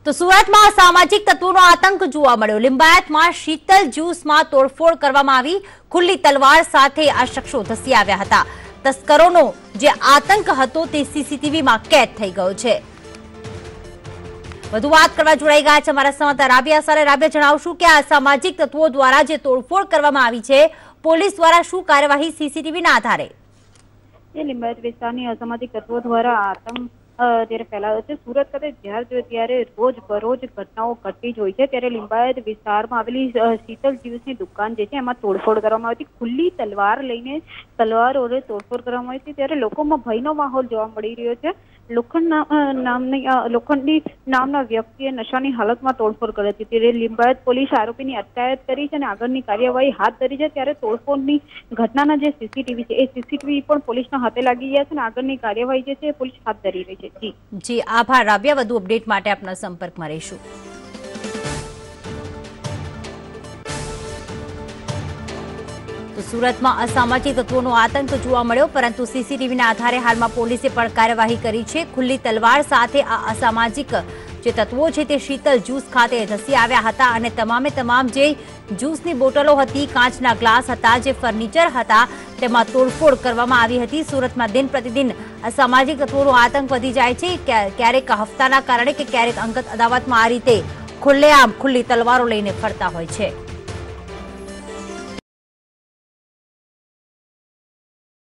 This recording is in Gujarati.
તો સુરતમાં સામાજિક તત્વોનો આતંક જોવા મળ્યો। લિંબાયતમાં શીતલ જ્યુસમાં તોડફોડ કરવામાં આવી। ખુલ્લી તલવાર સાથે આ શખ્સો ધસી આવ્યા હતા। તસ્કરોનો જે આતંક હતો તે સીસીટીવીમાં કેદ થઈ ગયો છે। વધુ વાત કરવા જોડાઈ ગયા છે અમારા સંવાદદાતા રાબિયા સાથે। રાબિયા, જણાવશું કે આ સામાજિક તત્વો દ્વારા જે તોડફોડ કરવામાં આવી છે, પોલીસ દ્વારા શું કાર્યવાહી સીસીટીવીના આધારે? લિંબાયત વિસ્તારની અસામાજિક તત્વો દ્વારા આતંક ત્યારે ફેલાયો છે। સુરત ખાતે જ્યારે જોઈએ ત્યારે રોજ બરોજ ઘટનાઓ ઘટતી જ હોય છે। ત્યારે લિંબાયત વિસ્તારમાં આવેલી શીતલ જ્યુસની દુકાન જે છે એમાં તોડફોડ કરવામાં આવી હતી। ખુલ્લી તલવાર લઈને તલવારોને તોડફોડ કરવામાં આવી હતી। ત્યારે લોકોમાં ભયનો માહોલ જોવા મળી રહ્યો છે। લોખંડી નામના વ્યક્તિએ નશાની હાલતમાં તોડફોડ કરી હતી। ત્યારે લિંબાયત પોલીસ આરોપીની અટકાયત કરી છે અને આગળની કાર્યવાહી હાથ ધરી છે। ત્યારે તોડફોડની ઘટનાના જે સીસીટીવી છે એ સીસીટીવી પણ પોલીસના હાથે લાગી ગયા છે અને આગળની કાર્યવાહી જે છે પોલીસ હાથ ધરી રહી છે। જી આભાર રાબિયા। વધુ અપડેટ માટે આપના સંપર્કમાં રહીશું। તો સુરતમાં અસામાજિક તત્વોનો આતંક જોવા મળ્યો, પરંતુ સીસીટીવીના આધારે હાલમાં પોલીસે પણ કાર્યવાહી કરી છે। ખુલ્લી તલવાર સાથે આ અસામાજિક જે તત્વો છે તે શીતલ જ્યુસ ખાતે ધસી આવ્યા હતા અને તમામે તમામ જે જ્યુસની બોટલો હતી, કાચના ગ્લાસ હતા, જે ફર્નિચર હતા, તેમાં તોડફોડ કરવામાં આવી હતી। સુરતમાં દિન પ્રતિદિન અસામાજિક તત્વોનો આતંક વધી જાય છે। ક્યારેક હફતાના કારણે કે ક્યારેક અંગત અદાવતમાં આ રીતે ખુલ્લેઆમ ખુલ્લી તલવારો લઈને ફરતા હોય છે।